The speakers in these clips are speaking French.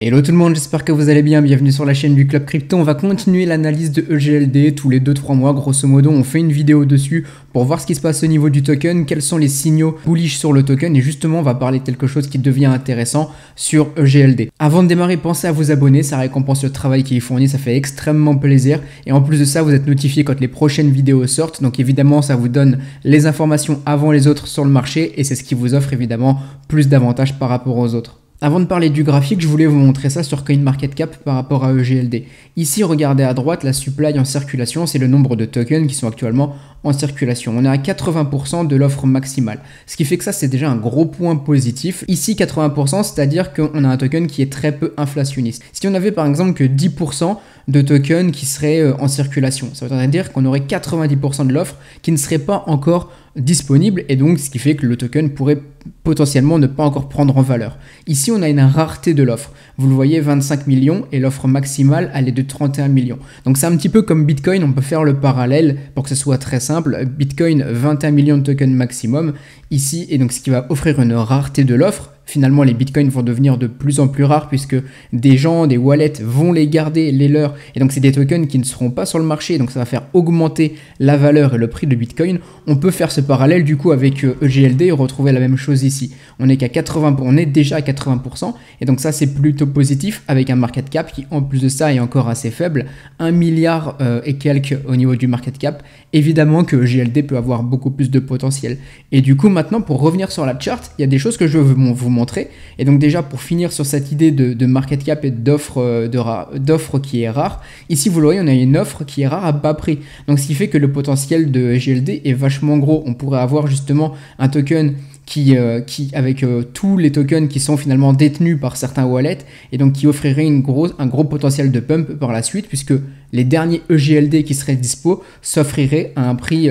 Hello tout le monde, j'espère que vous allez bien, bienvenue sur la chaîne du Club Crypto. On va continuer l'analyse de EGLD tous les 2-3 mois, grosso modo on fait une vidéo dessus pour voir ce qui se passe au niveau du token, quels sont les signaux bullish sur le token et justement on va parler de quelque chose qui devient intéressant sur EGLD. Avant de démarrer, pensez à vous abonner, ça récompense le travail qui est fourni, ça fait extrêmement plaisir et en plus de ça vous êtes notifié quand les prochaines vidéos sortent, donc évidemment ça vous donne les informations avant les autres sur le marché et c'est ce qui vous offre évidemment plus d'avantages par rapport aux autres. Avant de parler du graphique, je voulais vous montrer ça sur CoinMarketCap par rapport à EGLD. Ici, regardez à droite, la supply en circulation, c'est le nombre de tokens qui sont actuellement en circulation. On est à 80% de l'offre maximale. Ce qui fait que ça, c'est déjà un gros point positif. Ici, 80%, c'est-à-dire qu'on a un token qui est très peu inflationniste. Si on avait par exemple que 10% de tokens qui seraient en circulation, ça veut dire qu'on aurait 90% de l'offre qui ne serait pas encore disponible et donc ce qui fait que le token pourrait potentiellement ne pas encore prendre en valeur. Ici, on a une rareté de l'offre. Vous le voyez, 25 millions et l'offre maximale, elle est de 31 millions. Donc c'est un petit peu comme Bitcoin, on peut faire le parallèle pour que ce soit très simple. Bitcoin, 21 millions de tokens maximum ici et donc ce qui va offrir une rareté de l'offre. Finalement, les bitcoins vont devenir de plus en plus rares puisque des gens, des wallets vont les garder, les leurs. Et donc, c'est des tokens qui ne seront pas sur le marché. Donc, ça va faire augmenter la valeur et le prix de bitcoin. On peut faire ce parallèle du coup avec EGLD et retrouver la même chose ici. On est déjà à 80%. Et donc, ça, c'est plutôt positif avec un market cap qui, en plus de ça, est encore assez faible. 1 milliard et quelques au niveau du market cap. Évidemment que EGLD peut avoir beaucoup plus de potentiel. Et du coup, maintenant, pour revenir sur la chart, il y a des choses que je veux vous montrer. Et donc déjà pour finir sur cette idée de market cap et d'offre qui est rare, ici vous le voyez on a une offre qui est rare à bas prix. Donc ce qui fait que le potentiel de EGLD est vachement gros. On pourrait avoir justement un token qui avec tous les tokens qui sont finalement détenus par certains wallets et donc qui offrirait un gros potentiel de pump par la suite puisque les derniers EGLD qui seraient dispo s'achèteraient à un prix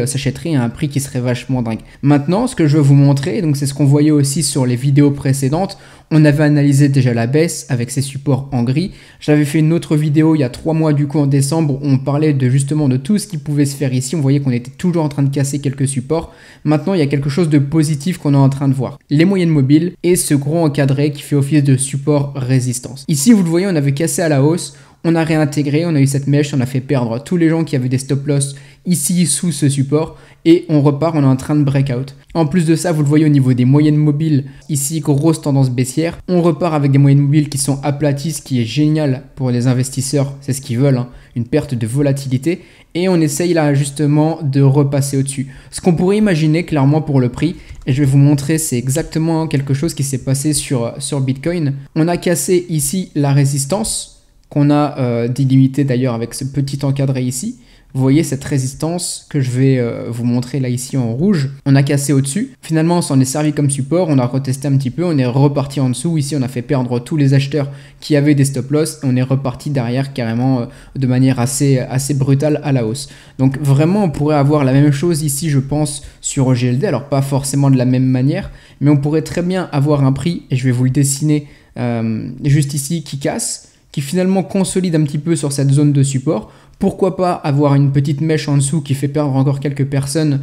qui serait vachement dingue. Maintenant, ce que je veux vous montrer, donc c'est ce qu'on voyait aussi sur les vidéos précédentes, on avait analysé déjà la baisse avec ses supports en gris. J'avais fait une autre vidéo il y a 3 mois du coup en décembre où on parlait justement de tout ce qui pouvait se faire ici. On voyait qu'on était toujours en train de casser quelques supports. Maintenant, il y a quelque chose de positif qu'on est en train de voir. Les moyennes mobiles et ce gros encadré qui fait office de support résistance. Ici, vous le voyez, on avait cassé à la hausse. On a réintégré, on a eu cette mèche, on a fait perdre tous les gens qui avaient des stop loss ici sous ce support et on repart, on est en train de breakout. En plus de ça, vous le voyez au niveau des moyennes mobiles, ici grosse tendance baissière. On repart avec des moyennes mobiles qui sont aplaties, ce qui est génial pour les investisseurs, c'est ce qu'ils veulent, hein, une perte de volatilité. Et on essaye là justement de repasser au-dessus. Ce qu'on pourrait imaginer clairement pour le prix, et je vais vous montrer, c'est exactement quelque chose qui s'est passé sur Bitcoin. On a cassé ici la résistance qu'on a délimité d'ailleurs avec ce petit encadré ici. Vous voyez cette résistance que je vais vous montrer là ici en rouge. On a cassé au-dessus. Finalement, on s'en est servi comme support. On a retesté un petit peu. On est reparti en dessous. Ici, on a fait perdre tous les acheteurs qui avaient des stop loss. On est reparti derrière carrément de manière assez brutale à la hausse. Donc vraiment, on pourrait avoir la même chose ici, je pense, sur EGLD. Alors pas forcément de la même manière, mais on pourrait très bien avoir un prix, et je vais vous le dessiner juste ici, qui casse, qui finalement consolide un petit peu sur cette zone de support. Pourquoi pas avoir une petite mèche en dessous qui fait perdre encore quelques personnes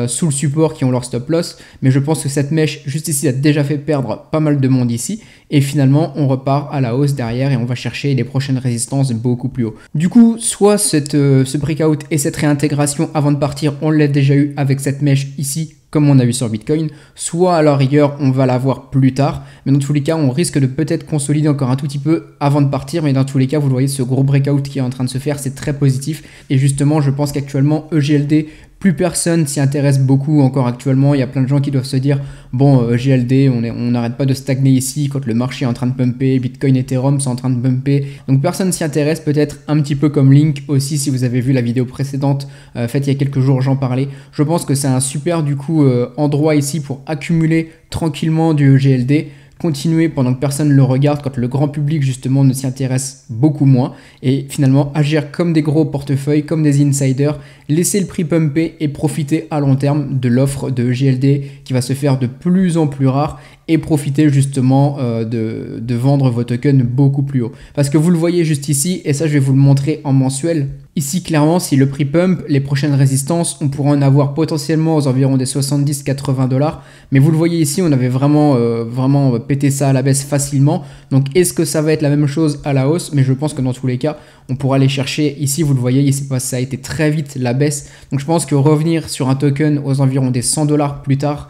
sous le support qui ont leur stop loss. Mais je pense que cette mèche juste ici a déjà fait perdre pas mal de monde ici. Et finalement, on repart à la hausse derrière et on va chercher les prochaines résistances beaucoup plus haut. Du coup, soit ce breakout et cette réintégration avant de partir, on l'a déjà eu avec cette mèche ici, comme on a vu sur Bitcoin, soit à la rigueur on va la voir plus tard, mais dans tous les cas on risque de peut-être consolider encore un tout petit peu avant de partir, mais dans tous les cas vous le voyez, ce gros breakout qui est en train de se faire, c'est très positif et justement je pense qu'actuellement EGLD, plus personne s'y intéresse beaucoup encore actuellement. Il y a plein de gens qui doivent se dire bon, EGLD, on n'arrête pas de stagner ici quand le marché est en train de pumper, Bitcoin, Ethereum sont en train de pumper. Donc personne s'y intéresse, peut-être un petit peu comme Link aussi, si vous avez vu la vidéo précédente faite il y a quelques jours, j'en parlais. Je pense que c'est un super du coup endroit ici pour accumuler tranquillement du EGLD. Continuer pendant que personne ne le regarde quand le grand public justement ne s'y intéresse beaucoup moins et finalement agir comme des gros portefeuilles, comme des insiders, laisser le prix pumper et profiter à long terme de l'offre de EGLD qui va se faire de plus en plus rare et profiter justement de vendre vos tokens beaucoup plus haut. Parce que vous le voyez juste ici, et ça je vais vous le montrer en mensuel, Ici, clairement, si le prix pump, les prochaines résistances, on pourra en avoir potentiellement aux environs des 70-80 $. Mais vous le voyez ici, on avait vraiment pété ça à la baisse facilement. Donc, est-ce que ça va être la même chose à la hausse? Mais je pense que dans tous les cas, on pourra aller chercher. Ici, vous le voyez, ça a été très vite la baisse. Donc, je pense que revenir sur un token aux environs des 100 $ plus tard,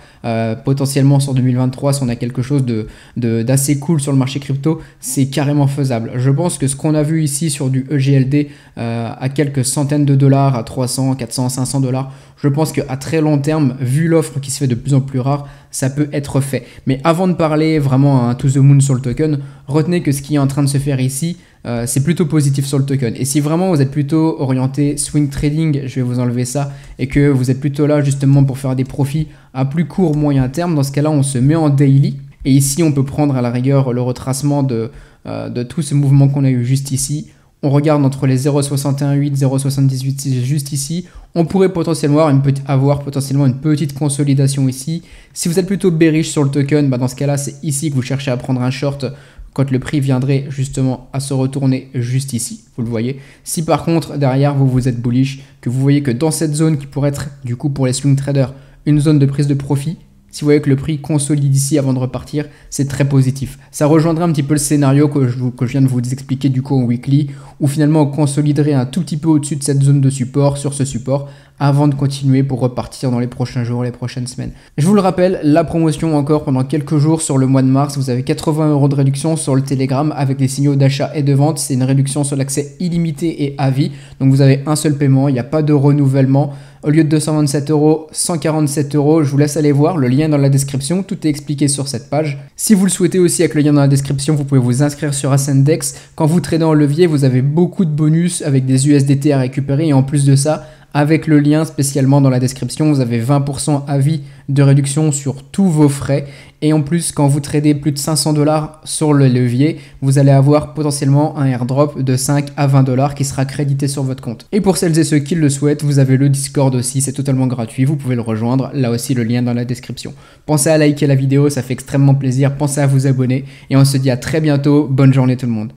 potentiellement sur 2023, si on a quelque chose d'assez cool sur le marché crypto, c'est carrément faisable. Je pense que ce qu'on a vu ici sur du EGLD à quelques centaines de dollars, à 300, 400, 500 $, je pense qu'à très long terme, vu l'offre qui se fait de plus en plus rare, ça peut être fait. Mais avant de parler vraiment to the moon sur le token, retenez que ce qui est en train de se faire ici, c'est plutôt positif sur le token. Et si vraiment vous êtes plutôt orienté swing trading, je vais vous enlever ça, et que vous êtes plutôt là justement pour faire des profits à plus court moyen terme, dans ce cas-là, on se met en daily. Et ici, on peut prendre à la rigueur le retracement de tout ce mouvement qu'on a eu juste ici. On regarde entre les 0,618, 0,78 juste ici. On pourrait potentiellement avoir potentiellement une petite consolidation ici. Si vous êtes plutôt bearish sur le token, dans ce cas-là, c'est ici que vous cherchez à prendre un short quand le prix viendrait justement à se retourner juste ici, vous le voyez. Si par contre, derrière, vous êtes bullish, que vous voyez que dans cette zone qui pourrait être, du coup, pour les swing traders, une zone de prise de profit, si vous voyez que le prix consolide ici avant de repartir, c'est très positif. Ça rejoindrait un petit peu le scénario que je viens de vous expliquer du coup en weekly, où finalement on consoliderait un tout petit peu au-dessus de cette zone de support, sur ce support, avant de continuer pour repartir dans les prochains jours, les prochaines semaines. Je vous le rappelle, la promotion encore pendant quelques jours sur le mois de mars, vous avez 80 € de réduction sur le Telegram avec les signaux d'achat et de vente. C'est une réduction sur l'accès illimité et à vie. Donc vous avez un seul paiement, il n'y a pas de renouvellement. Au lieu de 227 €, 147 €, je vous laisse aller voir, le lien dans la description, tout est expliqué sur cette page. Si vous le souhaitez aussi avec le lien dans la description, vous pouvez vous inscrire sur Ascendex. Quand vous tradez en levier, vous avez beaucoup de bonus avec des USDT à récupérer et en plus de ça, avec le lien spécialement dans la description, vous avez 20% à vie de réduction sur tous vos frais. Et en plus, quand vous tradez plus de 500 $ sur le levier, vous allez avoir potentiellement un airdrop de 5 à 20 $ qui sera crédité sur votre compte. Et pour celles et ceux qui le souhaitent, vous avez le Discord aussi, c'est totalement gratuit, vous pouvez le rejoindre. Là aussi, le lien dans la description. Pensez à liker la vidéo, ça fait extrêmement plaisir. Pensez à vous abonner et on se dit à très bientôt. Bonne journée tout le monde.